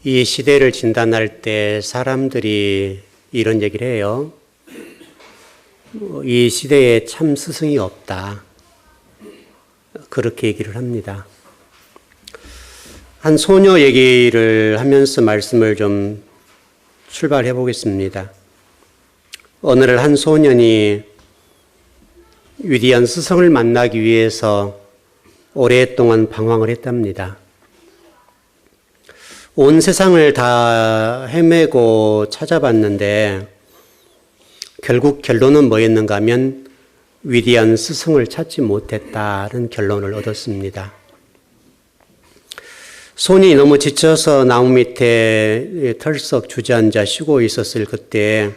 이 시대를 진단할 때 사람들이 이런 얘기를 해요. 이 시대에 참 스승이 없다. 그렇게 얘기를 합니다. 한 소녀 얘기를 하면서 말씀을 좀 출발해 보겠습니다. 어느 날 한 소년이 위대한 스승을 만나기 위해서 오랫동안 방황을 했답니다. 온 세상을 다 헤매고 찾아봤는데 결국 결론은 뭐였는가 하면 위대한 스승을 찾지 못했다는 결론을 얻었습니다. 소년이 너무 지쳐서 나무 밑에 털썩 주저앉아 쉬고 있었을 그때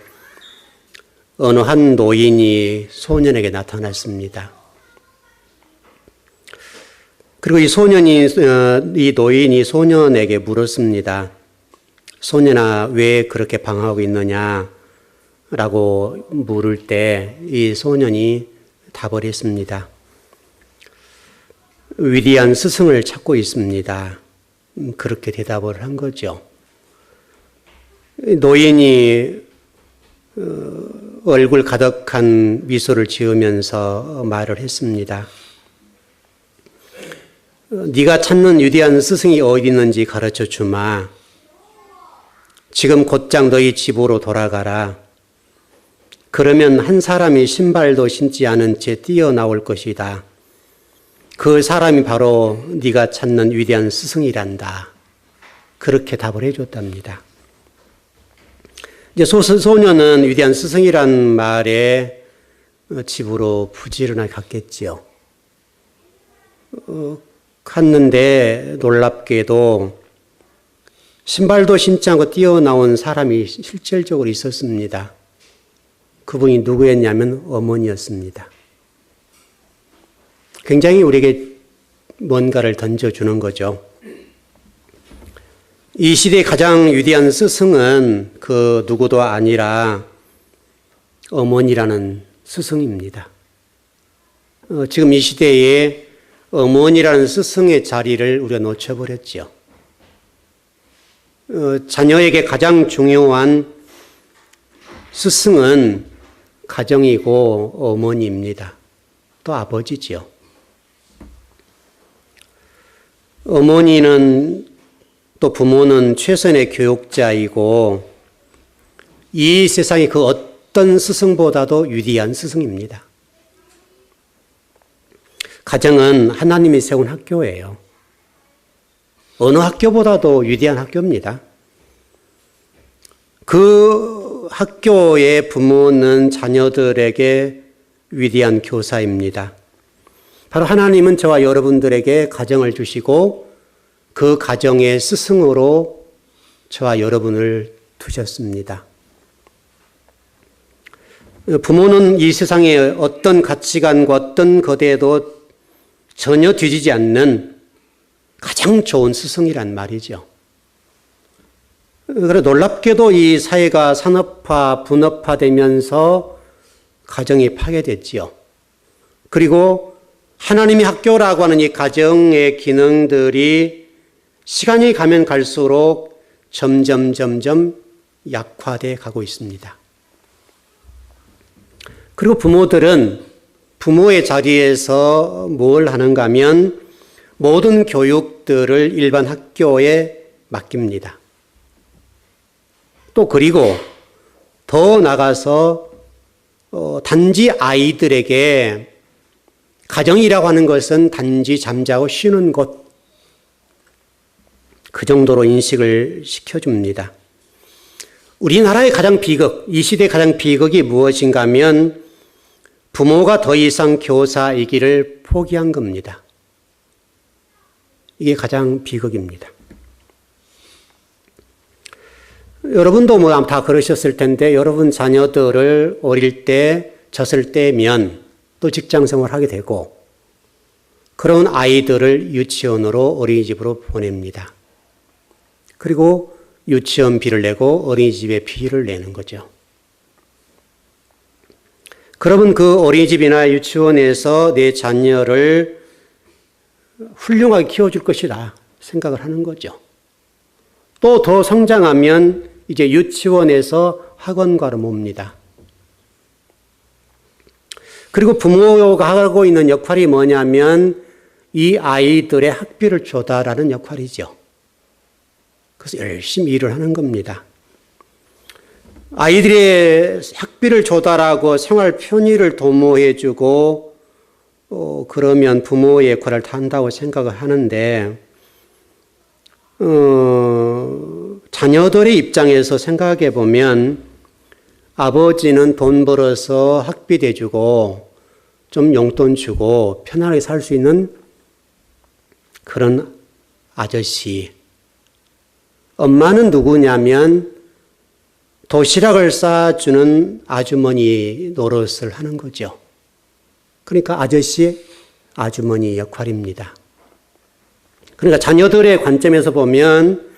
어느 한 노인이 소년에게 나타났습니다. 그리고 이 노인이 소년에게 물었습니다. 소년아, 왜 그렇게 방황하고 있느냐? 라고 물을 때 이 소년이 답을 했습니다. 위대한 스승을 찾고 있습니다. 그렇게 대답을 한 거죠. 노인이 얼굴 가득한 미소를 지으면서 말을 했습니다. 네가 찾는 위대한 스승이 어디 있는지 가르쳐 주마. 지금 곧장 너희 집으로 돌아가라. 그러면 한 사람이 신발도 신지 않은 채 뛰어나올 것이다. 그 사람이 바로 네가 찾는 위대한 스승이란다. 그렇게 답을 해줬답니다. 이제 소녀는 위대한 스승이란 말에 집으로 부지런하게 갔겠지요. 갔는데 놀랍게도 신발도 신지 않고 뛰어나온 사람이 실질적으로 있었습니다. 그분이 누구였냐면 어머니였습니다. 굉장히 우리에게 뭔가를 던져주는 거죠. 이 시대의 가장 위대한 스승은 그 누구도 아니라 어머니라는 스승입니다. 지금 이 시대에 어머니라는 스승의 자리를 우리가 놓쳐버렸죠. 자녀에게 가장 중요한 스승은 가정이고 어머니입니다. 또 아버지죠. 어머니는 또 부모는 최선의 교육자이고 이 세상의 그 어떤 스승보다도 위대한 스승입니다. 가정은 하나님이 세운 학교예요. 어느 학교보다도 위대한 학교입니다. 그 학교의 부모는 자녀들에게 위대한 교사입니다. 바로 하나님은 저와 여러분들에게 가정을 주시고 그 가정의 스승으로 저와 여러분을 두셨습니다. 부모는 이 세상의 어떤 가치관과 어떤 거대에도 전혀 뒤지지 않는 가장 좋은 스승이란 말이죠. 그래 놀랍게도 이 사회가 산업화, 분업화되면서 가정이 파괴됐지요. 그리고 하나님의 학교라고 하는 이 가정의 기능들이 시간이 가면 갈수록 점점 약화돼 가고 있습니다. 그리고 부모들은 부모의 자리에서 뭘 하는가 하면 모든 교육들을 일반 학교에 맡깁니다. 또 그리고 더 나가서 단지 아이들에게 가정이라고 하는 것은 단지 잠자고 쉬는 곳, 그 정도로 인식을 시켜줍니다. 우리나라의 가장 비극, 이 시대의 가장 비극이 무엇인가 하면 부모가 더 이상 교사이기를 포기한 겁니다. 이게 가장 비극입니다. 여러분도 뭐 다 그러셨을 텐데 여러분 자녀들을 어릴 때 젖을 떼면 또 직장 생활하게 되고 그런 아이들을 유치원으로 어린이집으로 보냅니다. 그리고 유치원비를 내고 어린이집에 비를 내는 거죠. 그러면 그 어린이집이나 유치원에서 내 자녀를 훌륭하게 키워줄 것이다 생각을 하는 거죠. 또 더 성장하면 이제 유치원에서 학원가로 봅니다. 그리고 부모가 하고 있는 역할이 뭐냐면 이 아이들의 학비를 조달하는 역할이죠. 그래서 열심히 일을 하는 겁니다. 아이들의 학비를 조달하고 생활 편의를 도모해주고 그러면 부모의 역할을 다 한다고 생각을 하는데 자녀들의 입장에서 생각해 보면 아버지는 돈 벌어서 학비 대주고 좀 용돈 주고 편안하게 살 수 있는 그런 아저씨. 엄마는 누구냐면 도시락을 싸주는 아주머니 노릇을 하는 거죠. 그러니까 아저씨, 아주머니 역할입니다. 그러니까 자녀들의 관점에서 보면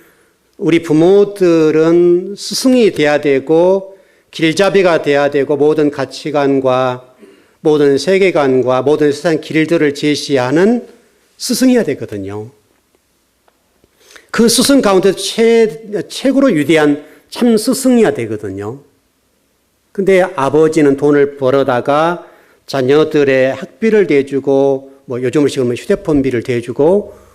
우리 부모들은 스승이 돼야 되고 길잡이가 돼야 되고 모든 가치관과 모든 세계관과 모든 세상 길들을 제시하는 스승이어야 되거든요. 그 스승 가운데 최고로 위대한 참 스승이어야 되거든요. 근데 아버지는 돈을 벌어다가 자녀들의 학비를 대주고 뭐 요즘으로 치면 휴대폰비를 대주고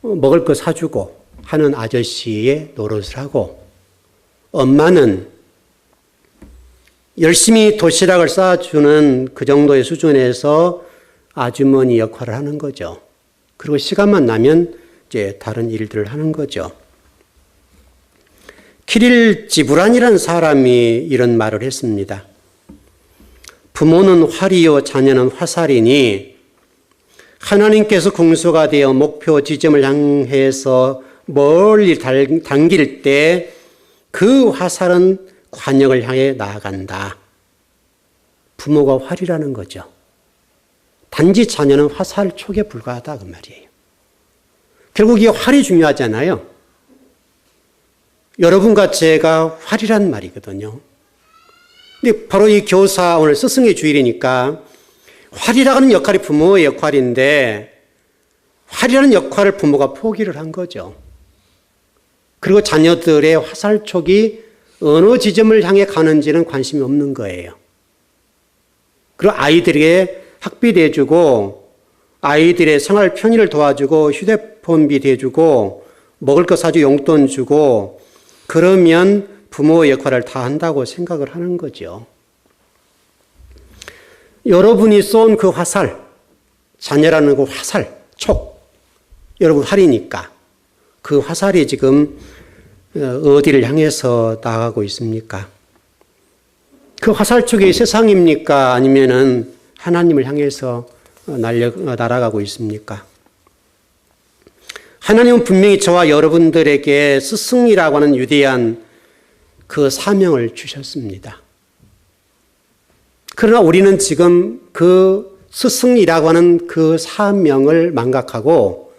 먹을 거 사주고 하는 아저씨의 노릇을 하고 엄마는 열심히 도시락을 싸주는 그 정도의 수준에서 아주머니 역할을 하는 거죠. 그리고 시간만 나면 이제 다른 일들을 하는 거죠. 키릴 지브란이라는 사람이 이런 말을 했습니다. 부모는 활이요 자녀는 화살이니 하나님께서 궁수가 되어 목표 지점을 향해서 멀리 당길 때 그 화살은 관역을 향해 나아간다. 부모가 활이라는 거죠. 단지 자녀는 화살촉에 불과하다 그 말이에요. 결국 이 활이 중요하잖아요. 여러분과 제가 활이란 말이거든요. 근데 바로 이 교사 오늘 스승의 주일이니까 활이라는 역할이 부모의 역할인데 활이라는 역할을 부모가 포기를 한 거죠. 그리고 자녀들의 화살촉이 어느 지점을 향해 가는지는 관심이 없는 거예요. 그리고 아이들에게 학비 대주고 아이들의 생활 편의를 도와주고 휴대폰비 대주고 먹을 거 사주고 용돈 주고 그러면 부모의 역할을 다 한다고 생각을 하는 거죠. 여러분이 쏜 그 화살, 자녀라는 그 화살, 촉, 여러분 활이니까 그 화살이 지금 어디를 향해서 나가고 있습니까? 그 화살촉이 세상입니까? 아니면은 하나님을 향해서 날아가고 있습니까? 하나님은 분명히 저와 여러분들에게 스승이라고 하는 위대한 그 사명을 주셨습니다. 그러나 우리는 지금 그 스승이라고 하는 그 사명을 망각하고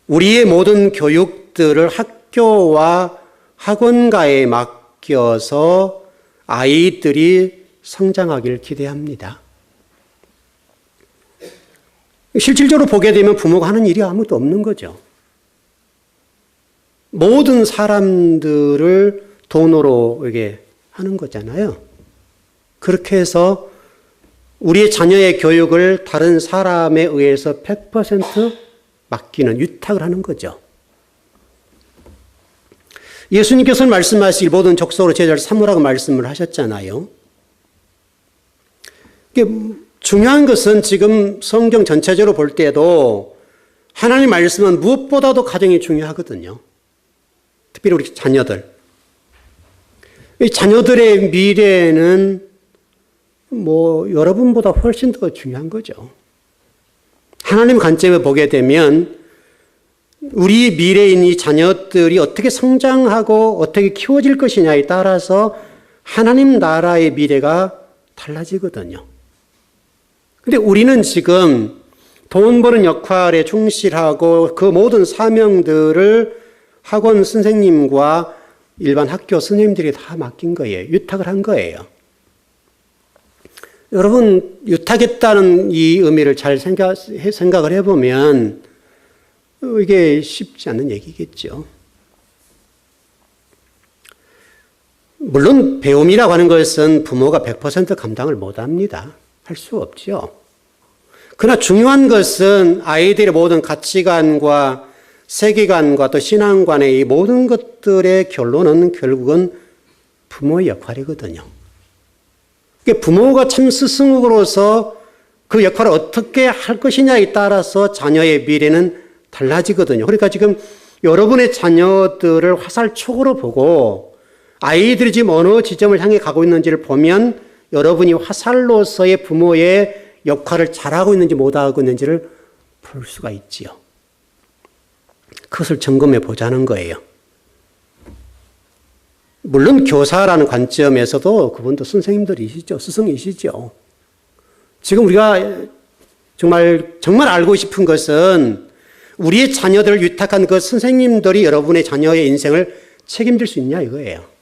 우리의 모든 교육들을 학교와 학원가에 맡겨서 아이들이 성장하기를 기대합니다. 실질적으로 보게 되면 부모가 하는 일이 아무것도 없는 거죠. 모든 사람들을 돈으로 이게 하는 거잖아요. 그렇게 해서 우리의 자녀의 교육을 다른 사람에 의해서 100% 맡기는, 위탁을 하는 거죠. 예수님께서는 말씀하시길 모든 족속으로 제자를 삼으라고 말씀을 하셨잖아요. 중요한 것은 지금 성경 전체적으로 볼 때도 하나님 말씀은 무엇보다도 가정이 중요하거든요. 특별히 우리 자녀들. 이 자녀들의 미래는 여러분보다 훨씬 더 중요한 거죠. 하나님 관점에 보게 되면 우리 미래인 이 자녀들이 어떻게 성장하고 어떻게 키워질 것이냐에 따라서 하나님 나라의 미래가 달라지거든요. 근데 우리는 지금 돈 버는 역할에 충실하고 그 모든 사명들을 학원 선생님과 일반 학교 선생님들이 다 맡긴 거예요. 위탁을 한 거예요. 여러분, 위탁했다는 이 의미를 잘 생각을 해보면 이게 쉽지 않은 얘기겠죠. 물론 배움이라고 하는 것은 부모가 100% 감당을 못합니다. 할 수 없죠. 그러나 중요한 것은 아이들의 모든 가치관과 세계관과 또 신앙관의 이 모든 것들의 결론은 결국은 부모의 역할이거든요. 부모가 참 스승으로서 그 역할을 어떻게 할 것이냐에 따라서 자녀의 미래는 달라지거든요. 그러니까 지금 여러분의 자녀들을 화살촉으로 보고 아이들이 지금 어느 지점을 향해 가고 있는지를 보면 여러분이 화살로서의 부모의 역할을 잘하고 있는지 못하고 있는지를 볼 수가 있지요. 그것을 점검해 보자는 거예요. 물론 교사라는 관점에서도 그분도 선생님들이시죠. 스승이시죠. 지금 우리가 정말 알고 싶은 것은 우리의 자녀들을 위탁한 그 선생님들이 여러분의 자녀의 인생을 책임질 수 있냐 이거예요.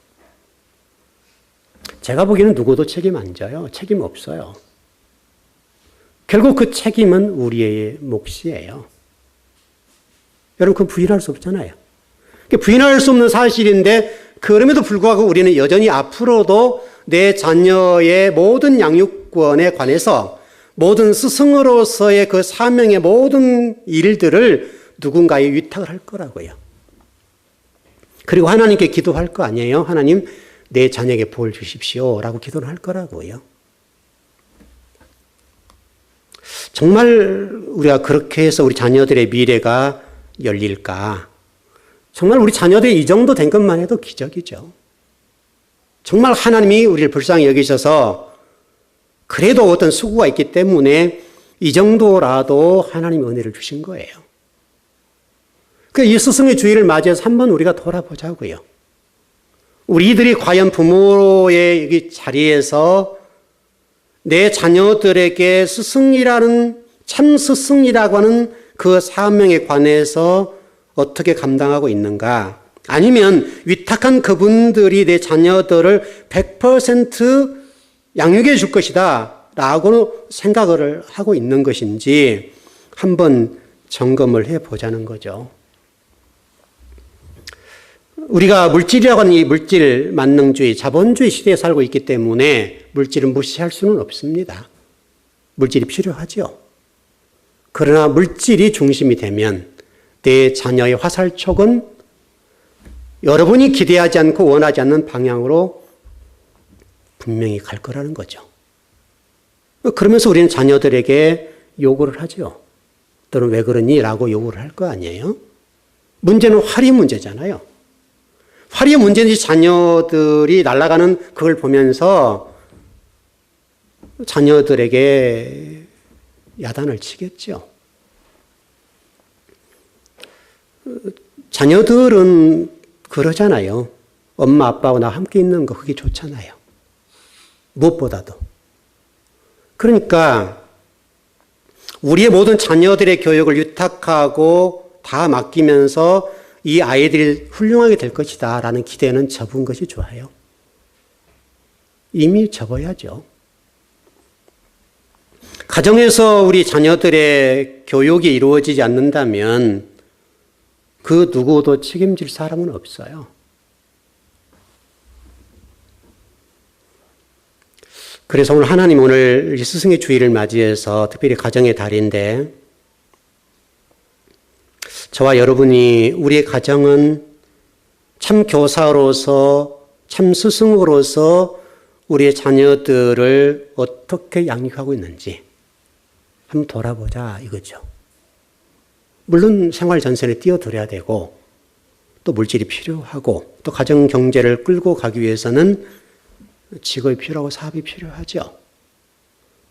제가 보기에는 누구도 책임 안 져요. 책임 없어요. 결국 그 책임은 우리의 몫이에요. 여러분 그건 부인할 수 없잖아요. 부인할 수 없는 사실인데 그럼에도 불구하고 우리는 여전히 앞으로도 내 자녀의 모든 양육권에 관해서 모든 스승으로서의 그 사명의 모든 일들을 누군가에 위탁을 할 거라고요. 그리고 하나님께 기도할 거 아니에요. 하나님 내 자녀에게 복을 주십시오 라고 기도를 할 거라고요. 정말 우리가 그렇게 해서 우리 자녀들의 미래가 열릴까? 정말 우리 자녀들이 이 정도 된 것만 해도 기적이죠. 정말 하나님이 우리를 불쌍히 여기셔서 그래도 어떤 수고가 있기 때문에 이 정도라도 하나님의 은혜를 주신 거예요. 이 스승의 주의를 맞이해서 한번 우리가 돌아보자고요. 우리들이 과연 부모의 자리에서 내 자녀들에게 스승이라는 참 스승이라고 하는 그 사명에 관해서 어떻게 감당하고 있는가? 아니면 위탁한 그분들이 내 자녀들을 100% 양육해 줄 것이다 라고 생각을 하고 있는 것인지 한번 점검을 해보자는 거죠. 우리가 물질이라고 하는 이 물질 만능주의, 자본주의 시대에 살고 있기 때문에 물질을 무시할 수는 없습니다. 물질이 필요하죠. 그러나 물질이 중심이 되면 내 자녀의 화살촉은 여러분이 기대하지 않고 원하지 않는 방향으로 분명히 갈 거라는 거죠. 그러면서 우리는 자녀들에게 요구를 하죠. 너는 왜 그러니? 라고 요구를 할 거 아니에요? 문제는 활이 문제잖아요. 활이 문제인지 자녀들이 날아가는 그걸 보면서 자녀들에게 야단을 치겠죠. 자녀들은 그러잖아요. 엄마 아빠하고 나 함께 있는 거 그게 좋잖아요. 무엇보다도. 그러니까 우리의 모든 자녀들의 교육을 위탁하고 다 맡기면서 이 아이들이 훌륭하게 될 것이다 라는 기대는 접은 것이 좋아요. 이미 접어야죠. 가정에서 우리 자녀들의 교육이 이루어지지 않는다면 그 누구도 책임질 사람은 없어요. 그래서 하나님 오늘 스승의 주일을 맞이해서 특별히 가정의 달인데 저와 여러분이 우리의 가정은 참 교사로서 참 스승으로서 우리의 자녀들을 어떻게 양육하고 있는지 한번 돌아보자 이거죠. 물론 생활 전선에 뛰어들어야 되고 또 물질이 필요하고 또 가정 경제를 끌고 가기 위해서는 직업이 필요하고 사업이 필요하죠.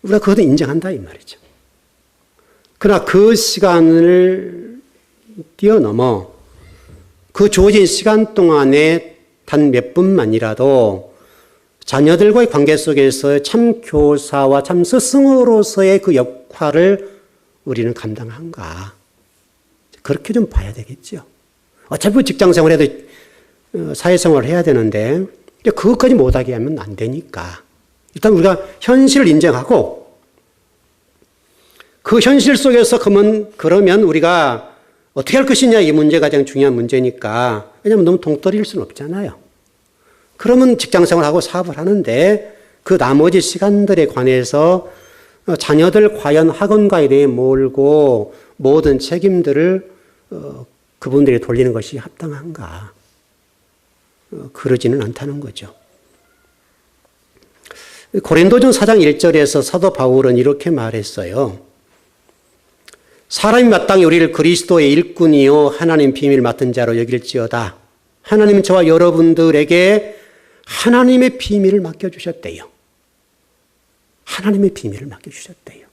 우리가 그것도 인정한다 이 말이죠. 그러나 그 시간을 뛰어넘어 그 주어진 시간 동안에 단 몇 분만이라도 자녀들과의 관계 속에서 참 교사와 참 스승으로서의 그 역할을 우리는 감당한가. 그렇게 좀 봐야 되겠죠. 어차피 직장생활 해도 사회생활을 해야 되는데 그것까지 못하게 하면 안 되니까 일단 우리가 현실을 인정하고 그 현실 속에서 그러면 우리가 어떻게 할 것이냐 이 문제가 가장 중요한 문제니까 왜냐하면 너무 동떨어질 수는 없잖아요. 그러면 직장생활하고 사업을 하는데 그 나머지 시간들에 관해서 자녀들 과연 학원가에 대해 몰고 모든 책임들을 그분들이 돌리는 것이 합당한가? 그러지는 않다는 거죠. 고린도전 4장 1절에서 사도 바울은 이렇게 말했어요. 사람이 마땅히 우리를 그리스도의 일꾼이요 하나님 비밀 맡은 자로 여길지어다. 하나님은 저와 여러분들에게 하나님의 비밀을 맡겨주셨대요. 하나님의 비밀을 맡겨주셨대요.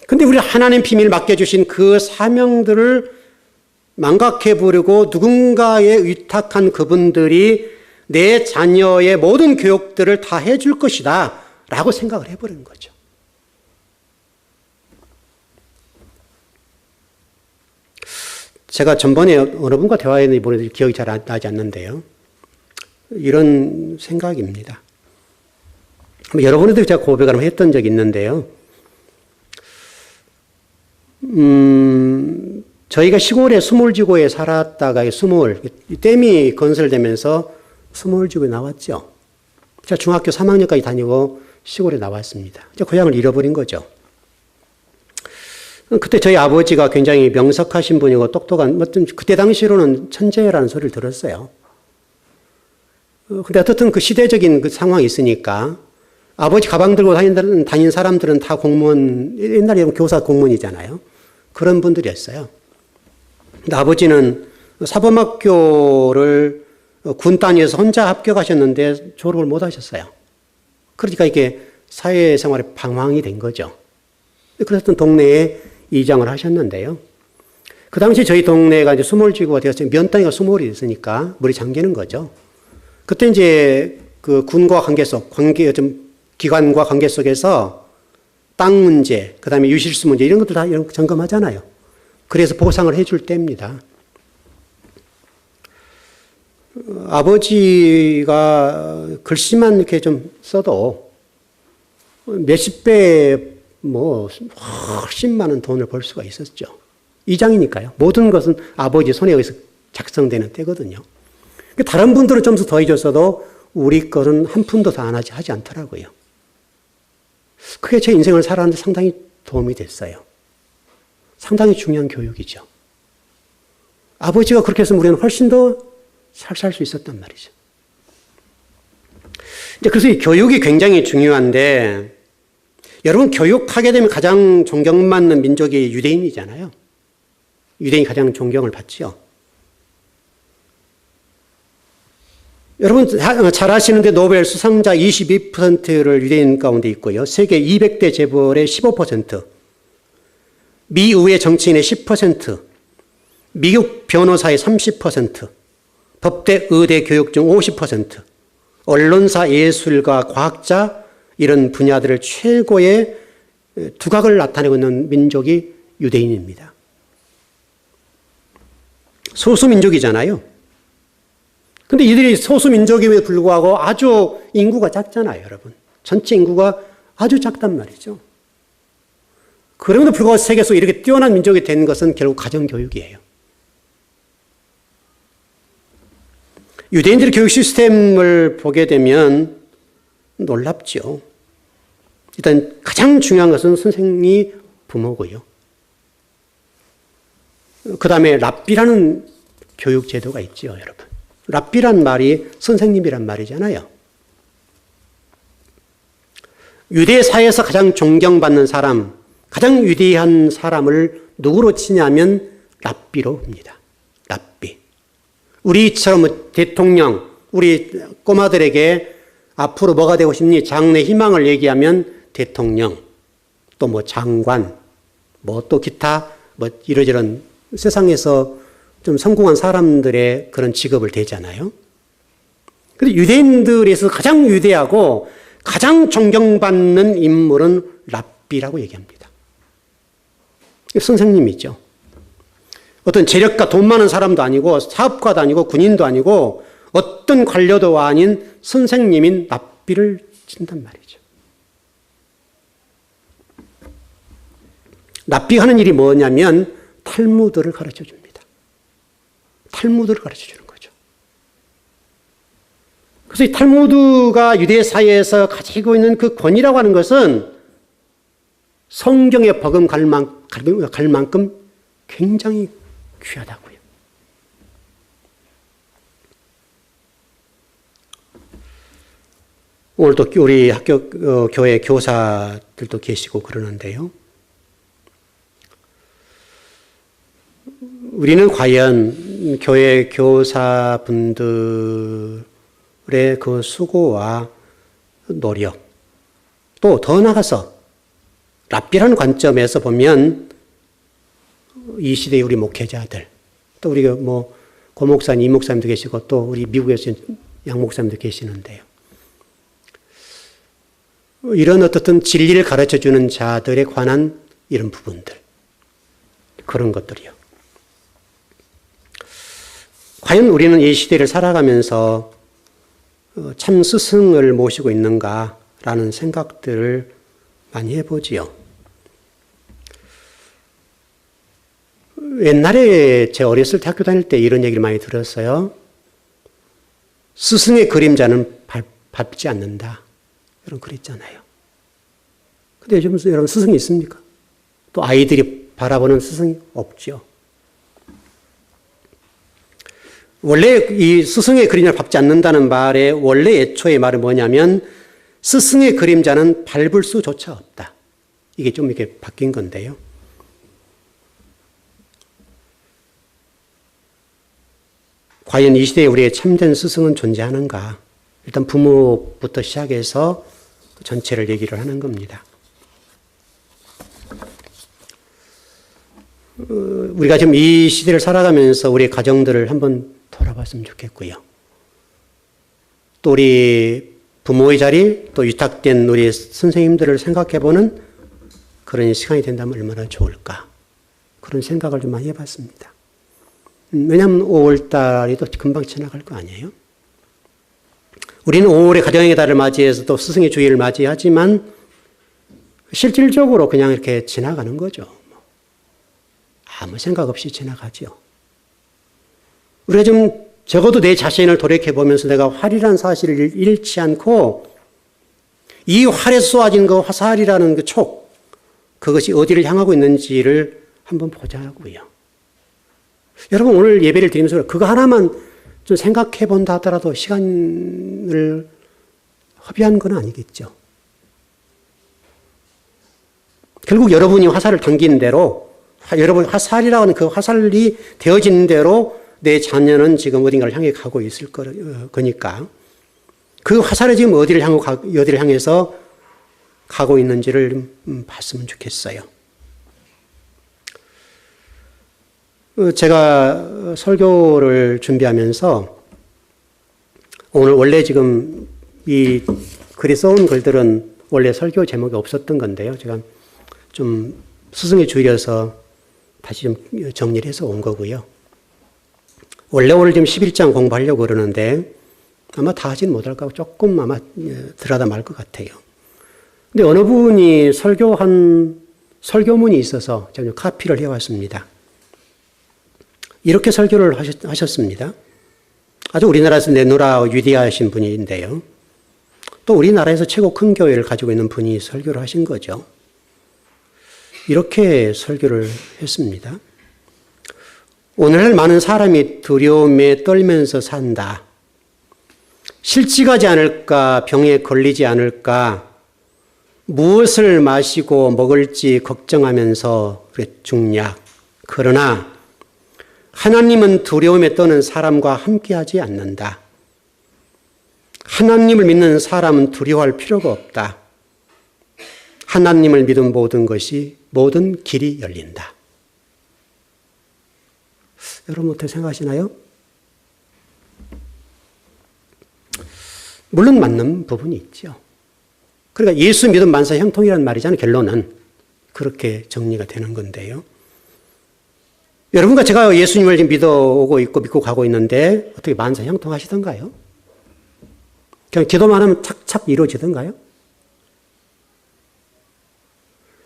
근데 우리 하나님 비밀 맡겨주신 그 사명들을 망각해 버리고 누군가에 위탁한 그분들이 내 자녀의 모든 교육들을 다 해줄 것이다 라고 생각을 해버리는 거죠. 제가 전번에 어느 분과 대화했는데 이번에 기억이 잘 나지 않는데요. 이런 생각입니다. 여러분에도 제가 고백을 한번 했던 적이 있는데요. 저희가 시골에 수몰지구에 살았다가 댐이 건설되면서 수몰지구에 나왔죠. 제가 중학교 3학년까지 다니고 시골에 나왔습니다. 고향을 잃어버린 거죠. 그때 저희 아버지가 굉장히 명석하신 분이고 똑똑한, 그때 당시로는 천재라는 소리를 들었어요. 근데 어떻든 그 시대적인 그 상황이 있으니까 아버지 가방 들고 다닌 사람들은 다 공무원, 옛날에 교사 공무원이잖아요. 그런 분들이었어요. 근데 아버지는 사범학교를 군 단위에서 혼자 합격하셨는데 졸업을 못 하셨어요. 그러니까 이게 사회생활에 방황이 된 거죠. 그랬던 동네에 이장을 하셨는데요. 그 당시 저희 동네가 이제 수몰지구가 되었으니 면 단위가 수몰이 됐으니까 물이 잠기는 거죠. 그때 이제 그 군과 기관과 관계 속에서 땅 문제, 그 다음에 유실수 문제 이런 것들 다 점검하잖아요. 그래서 보상을 해줄 때입니다. 아버지가 글씨만 이렇게 좀 써도 몇십 배 훨씬 많은 돈을 벌 수가 있었죠. 이장이니까요. 모든 것은 아버지 손에 의해서 작성되는 때거든요. 다른 분들은 점수 더 해줬어도 우리 거는 한 푼도 더 안 하지 않더라고요. 그게 제 인생을 살아가는데 상당히 도움이 됐어요. 상당히 중요한 교육이죠. 아버지가 그렇게 했으면 우리는 훨씬 더 잘 살 수 있었단 말이죠. 그래서 이 교육이 굉장히 중요한데, 여러분 교육하게 되면 가장 존경받는 민족이 유대인이잖아요. 유대인이 가장 존경을 받죠. 여러분 잘 아시는데 노벨 수상자 22%를 유대인 가운데 있고요. 세계 200대 재벌의 15%, 미 의회 정치인의 10%, 미국 변호사의 30%, 법대, 의대, 교육 중 50%, 언론사, 예술가, 과학자 이런 분야들을 최고의 두각을 나타내고 있는 민족이 유대인입니다. 소수민족이잖아요. 근데 이들이 소수민족임에도 불구하고 아주 인구가 작잖아요, 여러분. 전체 인구가 아주 작단 말이죠. 그럼에도 불구하고 세계 속에 이렇게 뛰어난 민족이 된 것은 결국 가정교육이에요. 유대인들의 교육 시스템을 보게 되면 놀랍죠. 일단 가장 중요한 것은 선생이 부모고요. 그 다음에 랍비라는 교육 제도가 있죠, 여러분. 랍비란 말이 선생님이란 말이잖아요. 유대 사회에서 가장 존경받는 사람, 가장 위대한 사람을 누구로 치냐면 랍비로 봅니다. 랍비. 우리처럼 대통령, 우리 꼬마들에게 앞으로 뭐가 되고 싶니? 장래 희망을 얘기하면 대통령, 또 장관, 또 기타, 이러저런 세상에서 좀 성공한 사람들의 그런 직업을 대잖아요. 근데 유대인들에서 가장 위대하고 가장 존경받는 인물은 랍비라고 얘기합니다. 선생님이죠. 어떤 재력가 돈 많은 사람도 아니고 사업가도 아니고 군인도 아니고 어떤 관료도 아닌 선생님인 랍비를 친단 말이죠. 랍비가 하는 일이 뭐냐면 탈무드를 가르쳐 줍니다. 탈무드를 가르쳐 주는 거죠. 그래서 이 탈무드가 유대 사회에서 가지고 있는 그 권위라고 하는 것은 성경에 버금갈 만큼 굉장히 귀하다고요. 오늘 또 우리 학교, 교회 교사들도 계시고 그러는데요. 우리는 과연 교회 교사분들의 그 수고와 노력, 또 더 나아가서 랍비라는 관점에서 보면 이 시대의 우리 목회자들, 또 우리가 뭐 고목사님, 이목사님도 계시고 또 우리 미국에서 양목사님도 계시는데요. 이런 어떻든 진리를 가르쳐주는 자들에 관한 이런 부분들, 그런 것들이요. 과연 우리는 이 시대를 살아가면서 참 스승을 모시고 있는가라는 생각들을 많이 해보지요. 옛날에 제 어렸을 때 학교 다닐 때 이런 얘기를 많이 들었어요. 스승의 그림자는 밟지 않는다. 이런 글 있잖아요. 근데 요즘 여러분 스승이 있습니까? 또 아이들이 바라보는 스승이 없죠. 원래 이 스승의 그림자를 밟지 않는다는 말의 원래 애초의 말은 뭐냐면 스승의 그림자는 밟을 수조차 없다. 이게 좀 이렇게 바뀐 건데요. 과연 이 시대에 우리의 참된 스승은 존재하는가? 일단 부모부터 시작해서 전체를 얘기를 하는 겁니다. 우리가 지금 이 시대를 살아가면서 우리 가정들을 한번 돌아봤으면 좋겠고요. 또 우리 부모의 자리, 또 위탁된 우리 선생님들을 생각해보는 그런 시간이 된다면 얼마나 좋을까. 그런 생각을 좀 많이 해봤습니다. 왜냐하면 5월달이 또 금방 지나갈 거 아니에요? 우리는 5월에 가정의 달을 맞이해서 또 스승의 주일을 맞이하지만 실질적으로 그냥 이렇게 지나가는 거죠. 아무 생각 없이 지나가죠. 우리가 좀 적어도 내 자신을 돌이켜보면서 내가 활이라는 사실을 잃지 않고 이 활에 쏘아진 그 화살이라는 그 촉, 그것이 어디를 향하고 있는지를 한번 보자고요. 여러분 오늘 예배를 드리면서 그거 하나만 좀 생각해 본다 하더라도 시간을 허비한 건 아니겠죠. 결국 여러분이 화살을 당긴 대로, 여러분 화살이라고 하는 그 화살이 되어진 대로 내 자녀는 지금 어딘가를 향해 가고 있을 거니까 그 화살이 지금 어디를 향해서 가고 있는지를 봤으면 좋겠어요. 제가 설교를 준비하면서 오늘 원래 지금 이 글에 써온 글들은 원래 설교 제목이 없었던 건데요. 제가 좀 스승의 주일이어서 다시 좀 정리를 해서 온 거고요. 원래 오늘 지금 11장 공부하려고 그러는데 아마 다 하지는 못할까 조금 아마 들여다 말 것 같아요. 근데 어느 분이 설교한 설교문이 있어서 제가 카피를 해왔습니다. 이렇게 설교를 하셨습니다. 아주 우리나라에서 내노라 위대하신 분인데요. 또 우리나라에서 최고 큰 교회를 가지고 있는 분이 설교를 하신 거죠. 이렇게 설교를 했습니다. 오늘날 많은 사람이 두려움에 떨면서 산다. 실직하지 않을까, 병에 걸리지 않을까, 무엇을 마시고 먹을지 걱정하면서 중략. 그러나 하나님은 두려움에 떠는 사람과 함께하지 않는다. 하나님을 믿는 사람은 두려워할 필요가 없다. 하나님을 믿은 모든 길이 열린다. 여러분 어떻게 생각하시나요? 물론 맞는 부분이 있죠. 그러니까 예수 믿음 만사 형통이라는 말이잖아요. 결론은 그렇게 정리가 되는 건데요. 여러분과 제가 예수님을 지금 믿어오고 있고 믿고 가고 있는데 어떻게 만사 형통하시던가요? 그냥 기도만 하면 착착 이루어지던가요?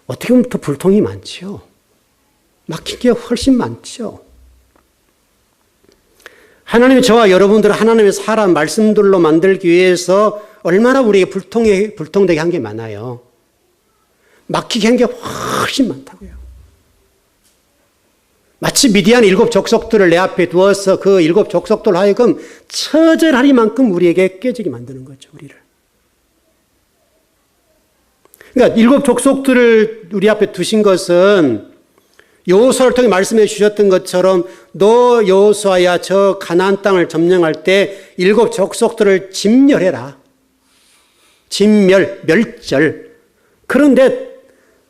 어떻게 보면 더 불통이 많죠. 막힌 게 훨씬 많죠. 하나님이 저와 여러분들을 하나님의 사람 말씀들로 만들기 위해서 얼마나 우리에게 불통되게 한 게 많아요. 막히게 한 게 훨씬 많다고요. 마치 미디안 7 족속들을 내 앞에 두어서 그 7 족속들 하여금 처절하리만큼 우리에게 깨지게 만드는 거죠, 우리를. 그러니까 7 족속들을 우리 앞에 두신 것은 여호수아를 통해 말씀해 주셨던 것처럼 너 여호수아야 저 가나안 땅을 점령할 때 7 족속들을 진멸해라. 진멸, 멸절. 그런데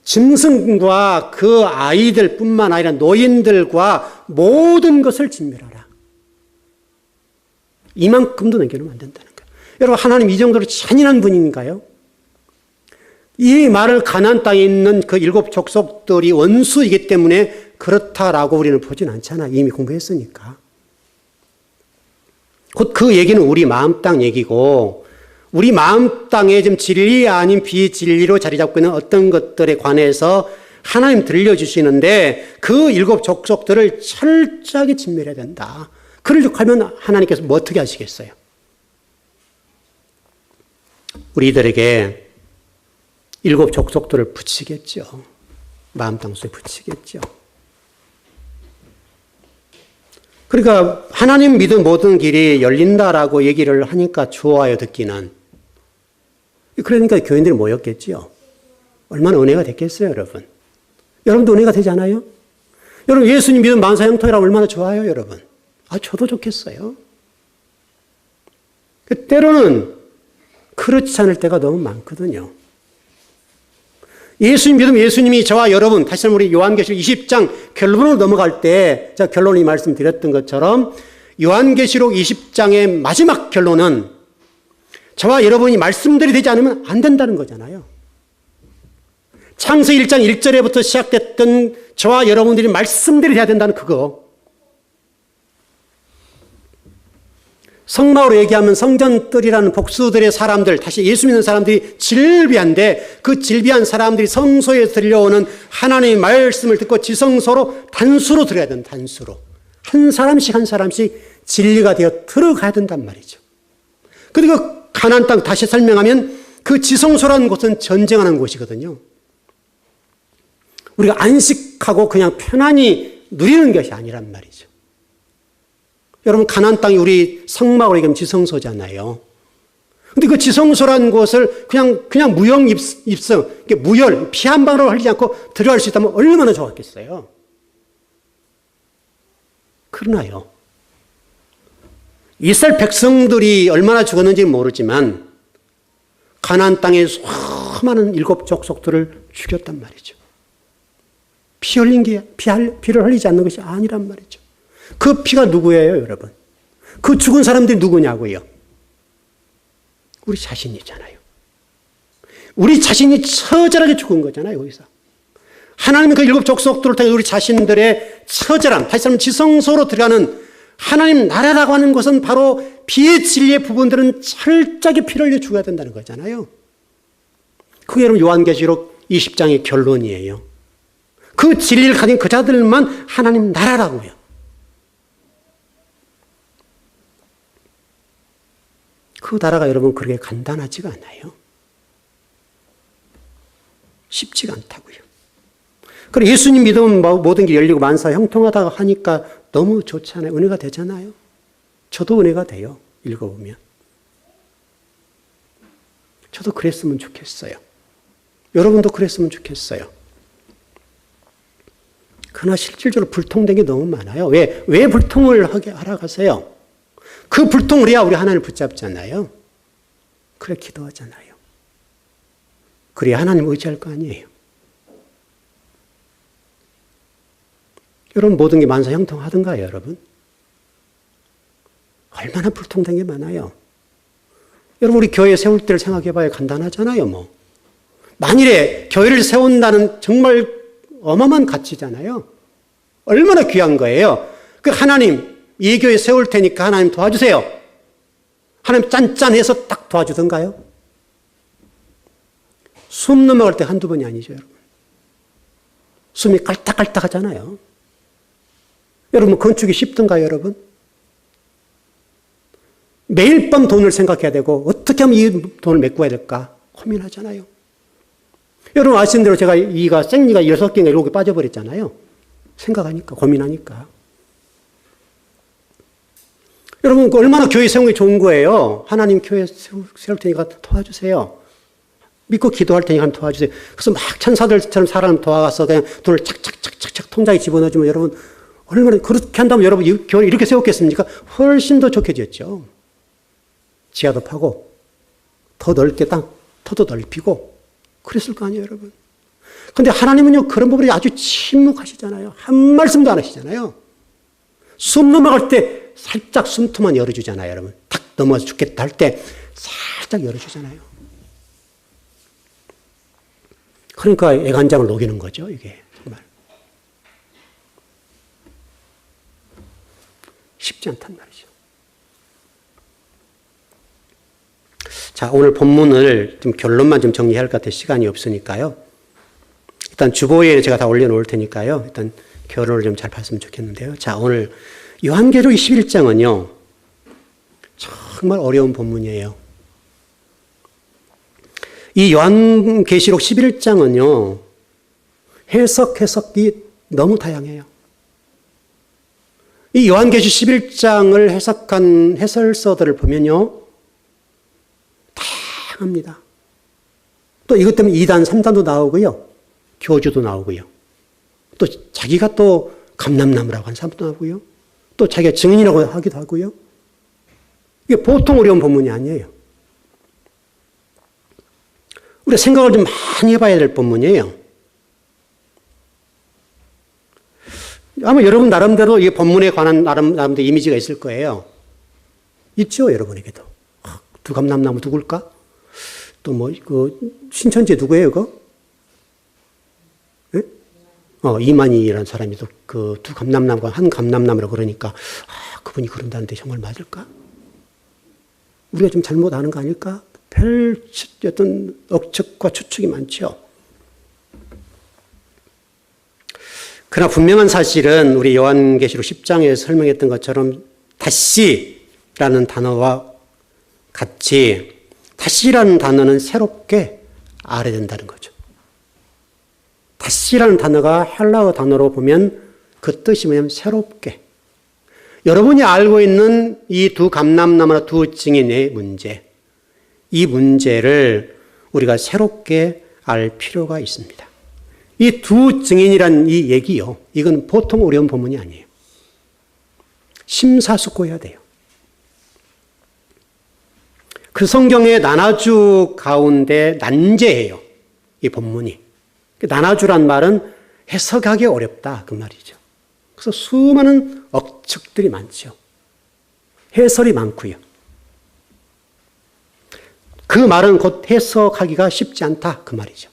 짐승과 그 아이들뿐만 아니라 노인들과 모든 것을 진멸하라. 이만큼도 남겨놓으면 안 된다는 거예요. 여러분, 하나님 이 정도로 잔인한 분인가요? 이 말을 가나안 땅에 있는 그 7 족속들이 원수이기 때문에 그렇다라고 우리는 보진 않잖아. 이미 공부했으니까. 곧 그 얘기는 우리 마음 땅 얘기고, 우리 마음 땅에 지금 진리 아닌 비진리로 자리 잡고 있는 어떤 것들에 관해서 하나님 들려주시는데 그 7 족속들을 철저하게 진멸해야 된다. 그러려면 하나님께서 뭐 어떻게 하시겠어요? 우리들에게 7 족속들을 붙이겠죠. 마음 땅 속에 붙이겠죠. 그러니까 하나님 믿은 모든 길이 열린다라고 얘기를 하니까 좋아요, 듣기는. 그러니까 교인들이 모였겠지요. 얼마나 은혜가 됐겠어요, 여러분. 여러분도 은혜가 되지 않아요? 여러분, 예수님 믿은 만사 형통이라면 얼마나 좋아요, 여러분. 아, 저도 좋겠어요. 때로는 그렇지 않을 때가 너무 많거든요. 예수님 믿으면 예수님이 저와 여러분, 다시 한번 우리 요한계시록 20장 결론으로 넘어갈 때, 제가 결론이 말씀드렸던 것처럼 요한계시록 20장의 마지막 결론은 저와 여러분이 말씀들이 되지 않으면 안 된다는 거잖아요. 창세기 1장 1절에부터 시작됐던 저와 여러분들이 말씀들이 돼야 된다는 그거. 성마으로 얘기하면 성전들이라는 복수들의 사람들, 다시 예수 믿는 사람들이 질비한데 그 질비한 사람들이 성소에 들려오는 하나님의 말씀을 듣고 지성소로 단수로 들어야 된다. 단수로. 한 사람씩 한 사람씩 진리가 되어 들어가야 된단 말이죠. 그리고 가나안 땅 다시 설명하면 그 지성소라는 곳은 전쟁하는 곳이거든요. 우리가 안식하고 그냥 편안히 누리는 것이 아니란 말이죠. 여러분, 가나안 땅이 우리 성막으로 얘기하면 지성소잖아요. 근데 그 지성소라는 곳을 그냥 무용 입성, 무열, 피 한 방울 흘리지 않고 들어갈 수 있다면 얼마나 좋았겠어요. 그러나요. 이스라엘 백성들이 얼마나 죽었는지는 모르지만 가나안 땅에 수많은 7 족속들을 죽였단 말이죠. 피 흘린 게 피를 흘리지 않는 것이 아니란 말이죠. 그 피가 누구예요, 여러분? 그 죽은 사람들이 누구냐고요? 우리 자신이잖아요. 우리 자신이 처절하게 죽은 거잖아요, 여기서. 하나님은 그 7 족속들을 통해 우리 자신들의 처절함, 다시 말하면 지성소로 들어가는 하나님 나라라고 하는 것은 바로 피의 진리의 부분들은 철저하게 피를 흘려 죽어야 된다는 거잖아요. 그게 여러분 요한계시록 20장의 결론이에요. 그 진리를 가진 그 자들만 하나님 나라라고요. 그 나라가 여러분 그렇게 간단하지가 않아요. 쉽지가 않다고요. 그리고 예수님 믿으면 모든 게 열리고 만사 형통하다고 하니까 너무 좋잖아요. 은혜가 되잖아요. 저도 은혜가 돼요. 읽어보면. 저도 그랬으면 좋겠어요. 여러분도 그랬으면 좋겠어요. 그러나 실질적으로 불통된 게 너무 많아요. 왜 불통을 하라 가세요? 그 불통을 해야 우리 하나님을 붙잡잖아요. 그래 기도하잖아요. 그래야 하나님 의지할 거 아니에요. 여러분 모든 게 만사 형통하던가요, 여러분? 얼마나 불통된 게 많아요. 여러분 우리 교회 세울 때를 생각해봐야 간단하잖아요, 뭐. 만일에 교회를 세운다는 정말 어마어마한 가치잖아요. 얼마나 귀한 거예요. 그 하나님 이 교회 세울 테니까 하나님 도와주세요. 하나님 짠짠해서 딱 도와주던가요? 숨 넘어갈 때 한두 번이 아니죠, 여러분. 숨이 깔딱깔딱 하잖아요. 여러분 건축이 쉽던가요, 여러분? 매일 밤 돈을 생각해야 되고 어떻게 하면 이 돈을 메꿔야 될까 고민하잖아요. 여러분 아시는 대로 제가 생리가 6개인가 7개 빠져버렸잖아요. 생각하니까, 고민하니까. 여러분 얼마나 교회 세우는 게 좋은 거예요. 하나님 교회 세울 테니까 도와주세요. 믿고 기도할 테니까 도와주세요. 그래서 막 천사들처럼 사람 도와가서 그냥 돈을 착착착착착 통장에 집어넣어주면 여러분 얼마나 그렇게 한다면 여러분 교회를 이렇게 세웠겠습니까? 훨씬 더 좋게졌죠. 지하도 파고 더 넓게 터도 넓히고 그랬을 거 아니에요, 여러분. 그런데 하나님은요 그런 부분이 아주 침묵하시잖아요. 한 말씀도 안 하시잖아요. 숨 넘어갈 때 살짝 숨통만 열어주잖아요, 여러분. 탁 넘어서 죽겠다 할 때 살짝 열어주잖아요. 그러니까 애간장을 녹이는 거죠, 이게 정말. 쉽지 않단 말이죠. 자, 오늘 본문을 좀 결론만 좀 정리해야 할 것 같아요. 시간이 없으니까요. 일단 주보에 제가 다 올려놓을 테니까요. 일단 결론을 좀 잘 봤으면 좋겠는데요. 자, 오늘 요한계시록 11장은요. 정말 어려운 본문이에요. 이 요한계시록 11장은요. 해석이 너무 다양해요. 이 요한계시록 11장을 해석한 해설서들을 보면요. 다양합니다. 또 이것 때문에 2단, 3단도 나오고요. 교주도 나오고요. 또 자기가 또 감람나무라고 하는 사람도 나오고요. 또 자기가 증인이라고 하기도 하고요. 이게 보통 어려운 본문이 아니에요. 우리가 생각을 좀 많이 해봐야 될 본문이에요. 아마 여러분 나름대로 이 본문에 관한 나름대로 이미지가 있을 거예요. 있죠, 여러분에게도. 두 감람나무 누굴까? 또 신천지 누구예요, 그거? 네? 이만희라는 사람이 또 그 두 감람나무가 한 감람나무라고 그러니까, 그분이 그런다는데 정말 맞을까? 우리가 좀 잘못 아는 거 아닐까? 별 어떤 억측과 추측이 많죠. 그러나 분명한 사실은 우리 요한계시록 10장에서 설명했던 것처럼 다시라는 단어와 같이 다시라는 단어는 새롭게 알아야 된다는 거죠. 다시라는 단어가 헬라어 단어로 보면 그 뜻이 뭐냐면 새롭게. 여러분이 알고 있는 이 두 감람나무나 두 증인의 문제, 이 문제를 우리가 새롭게 알 필요가 있습니다. 이 두 증인이란 이 얘기요. 이건 보통 어려운 본문이 아니에요. 심사숙고해야 돼요. 그 성경의 나나주 가운데 난제해요. 이 본문이. 나나주란 말은 해석하기 어렵다. 그 말이죠. 그래서 수많은 억측들이 많죠. 해설이 많고요. 그 말은 곧 해석하기가 쉽지 않다. 그 말이죠.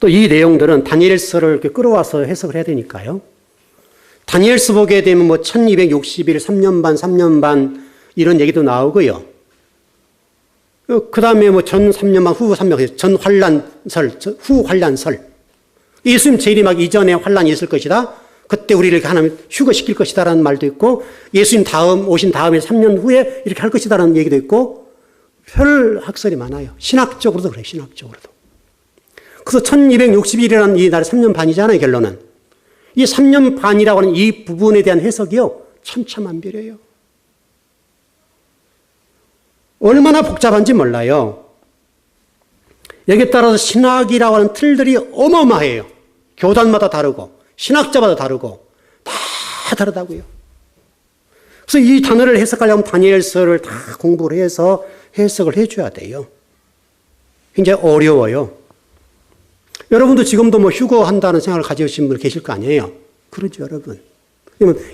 또 이 내용들은 다니엘서를 이렇게 끌어와서 해석을 해야 되니까요. 다니엘서 보게 되면 1260일, 3년 반, 이런 얘기도 나오고요. 그 다음에 전 3년만, 후 3년, 전 환란설, 후 환란설. 예수님 재림하기 이전에 환란이 있을 것이다. 그때 우리를 하나님 휴거시킬 것이다라는 말도 있고, 예수님 오신 다음에 3년 후에 이렇게 할 것이다라는 얘기도 있고, 별 학설이 많아요. 신학적으로도 그래요, 신학적으로도. 그래서 1260일이라는 이 날이 3년 반이잖아요, 결론은. 이 3년 반이라고 하는 이 부분에 대한 해석이요, 천차만별이에요. 얼마나 복잡한지 몰라요. 여기에 따라서 신학이라고 하는 틀들이 어마어마해요. 교단마다 다르고, 신학자마다 다르고, 다 다르다고요. 그래서 이 단어를 해석하려면 다니엘서를 다 공부를 해서 해석을 해줘야 돼요. 굉장히 어려워요. 여러분도 지금도 휴거한다는 생각을 가지신 분 계실 거 아니에요? 그러죠, 여러분.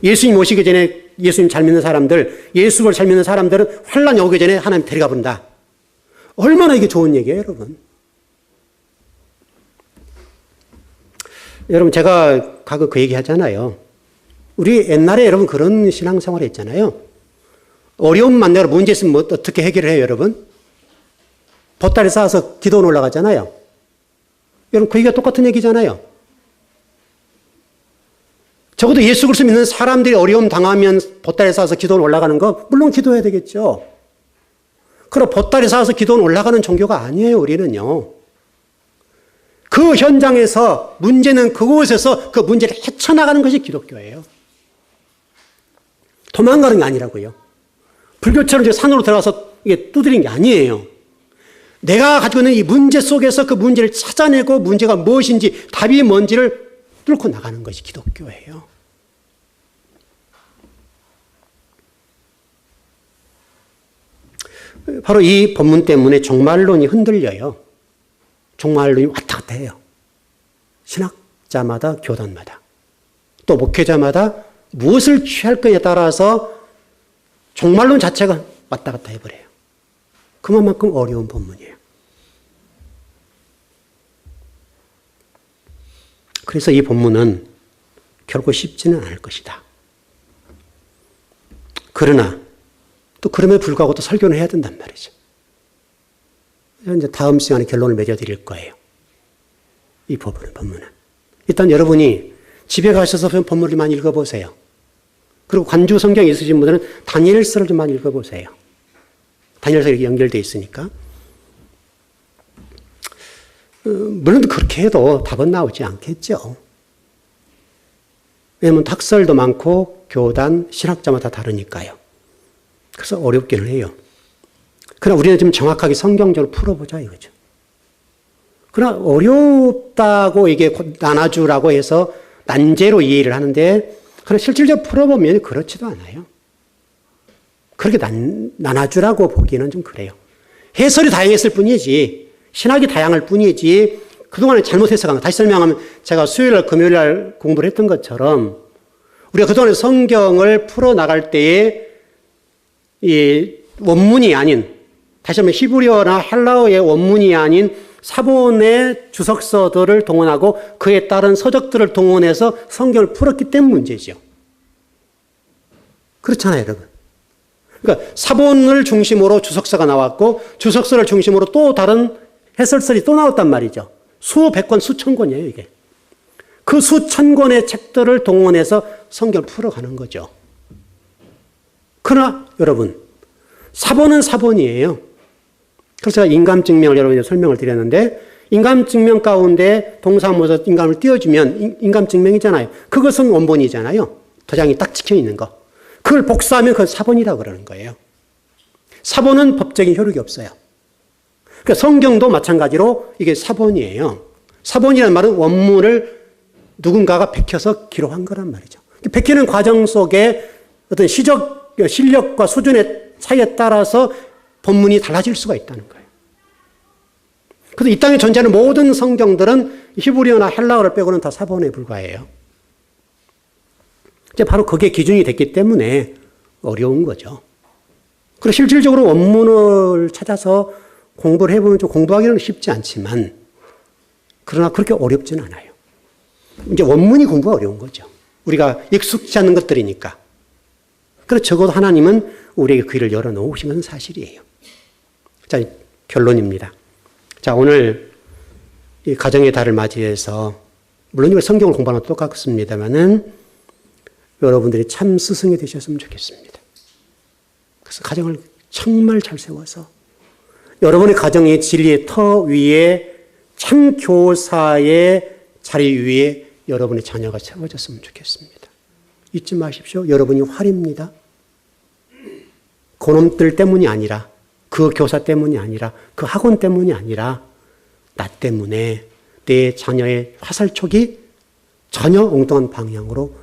예수님 오시기 전에 예수님 잘 믿는 사람들, 예수를 잘 믿는 사람들은 환란이 오기 전에 하나님 데려가 본다. 얼마나 이게 좋은 얘기예요, 여러분. 여러분, 제가 가끔 그 얘기 하잖아요. 우리 옛날에 여러분 그런 신앙생활 했잖아요. 어려움 만나고 문제 있으면 어떻게 해결을 해요, 여러분? 보따리 쌓아서 기도원 올라가잖아요. 여러분, 그 얘기가 똑같은 얘기잖아요. 적어도 예수 그리스도 믿는 사람들이 어려움 당하면 보따리 싸서 기도원 올라가는 거 물론 기도해야 되겠죠. 그럼 보따리 싸서 기도원 올라가는 종교가 아니에요, 우리는요. 그 현장에서 문제는 그곳에서 그 문제를 헤쳐나가는 것이 기독교예요. 도망가는 게 아니라고요. 불교처럼 산으로 들어가서 이게 두드린 게 아니에요. 내가 가지고 있는 이 문제 속에서 그 문제를 찾아내고 문제가 무엇인지 답이 뭔지를 뚫고 나가는 것이 기독교예요. 바로 이 본문 때문에 종말론이 흔들려요. 종말론이 왔다 갔다 해요. 신학자마다 교단마다 또 목회자마다 무엇을 취할 거냐에 따라서 종말론 자체가 왔다 갔다 해버려요. 그만큼 어려운 본문이에요. 그래서 이 본문은 결코 쉽지는 않을 것이다. 그러나 또 그럼에 불구하고 또 설교는 해야 된단 말이죠. 이제 다음 시간에 결론을 맺어드릴 거예요. 이 본문은. 일단 여러분이 집에 가셔서 본문을 많이 읽어보세요. 그리고 관주 성경이 있으신 분들은 다니엘서를 좀 많이 읽어보세요. 다니엘서 이렇게 연결되어 있으니까. 물론 그렇게 해도 답은 나오지 않겠죠. 왜냐하면 학설도 많고 교단, 신학자마다 다르니까요. 그래서 어렵기는 해요. 그러나 우리는 좀 정확하게 성경적으로 풀어보자 이거죠. 그러나 어렵다고 이게 나눠주라고 해서 난제로 이해를 하는데 그러나 실질적으로 풀어보면 그렇지도 않아요. 그렇게 나눠주라고 보기는 좀 그래요. 해설이 다양했을 뿐이지 신학이 다양할 뿐이지 그동안에 잘못 해석한 거 다시 설명하면 제가 수요일날 금요일날 공부를 했던 것처럼 우리가 그동안에 성경을 풀어나갈 때에 이 원문이 아닌 다시 한번 히브리어나 헬라어의 원문이 아닌 사본의 주석서들을 동원하고 그에 따른 서적들을 동원해서 성경을 풀었기 때문 문제죠. 그렇잖아요, 여러분. 그러니까 사본을 중심으로 주석서가 나왔고 주석서를 중심으로 또 다른 해설설이 또 나왔단 말이죠. 수백 권, 수천 권이에요, 이게. 그 수천 권의 책들을 동원해서 성경을 풀어가는 거죠. 그러나 여러분, 사본은 사본이에요. 그래서 제가 인감증명을 여러분에게 설명을 드렸는데 인감증명 가운데 동사무소 인감을 띄워주면 인감증명이잖아요. 그것은 원본이잖아요. 도장이 딱 찍혀 있는 거. 그걸 복사하면 그건 사본이라고 그러는 거예요. 사본은 법적인 효력이 없어요. 그러니까 성경도 마찬가지로 이게 사본이에요. 사본이라는 말은 원문을 누군가가 베껴서 기록한 거란 말이죠. 베끼는 과정 속에 어떤 실력과 수준의 차이에 따라서 본문이 달라질 수가 있다는 거예요. 그래서 이 땅에 존재하는 모든 성경들은 히브리어나 헬라어를 빼고는 다 사본에 불과해요. 이제 바로 그게 기준이 됐기 때문에 어려운 거죠. 그리고 실질적으로 원문을 찾아서 공부를 해보면 좀 공부하기는 쉽지 않지만 그러나 그렇게 어렵지는 않아요. 이제 원문이 공부가 어려운 거죠. 우리가 익숙지 않는 것들이니까. 그래서 적어도 하나님은 우리에게 그 길을 열어놓으신 것은 사실이에요. 자, 결론입니다. 자, 오늘 이 가정의 달을 맞이해서 물론 이걸 성경을 공부하는 것도 똑같습니다만은 여러분들이 참 스승이 되셨으면 좋겠습니다. 그래서 가정을 정말 잘 세워서 여러분의 가정의 진리의 터 위에 참 교사의 자리 위에 여러분의 자녀가 세워졌으면 좋겠습니다. 잊지 마십시오. 여러분이 활입니다. 그놈들 때문이 아니라 그 교사 때문이 아니라 그 학원 때문이 아니라 나 때문에 내 자녀의 화살촉이 전혀 엉뚱한 방향으로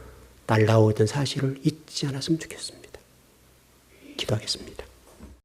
날아오던 사실을 잊지 않았으면 좋겠습니다. 기도하겠습니다.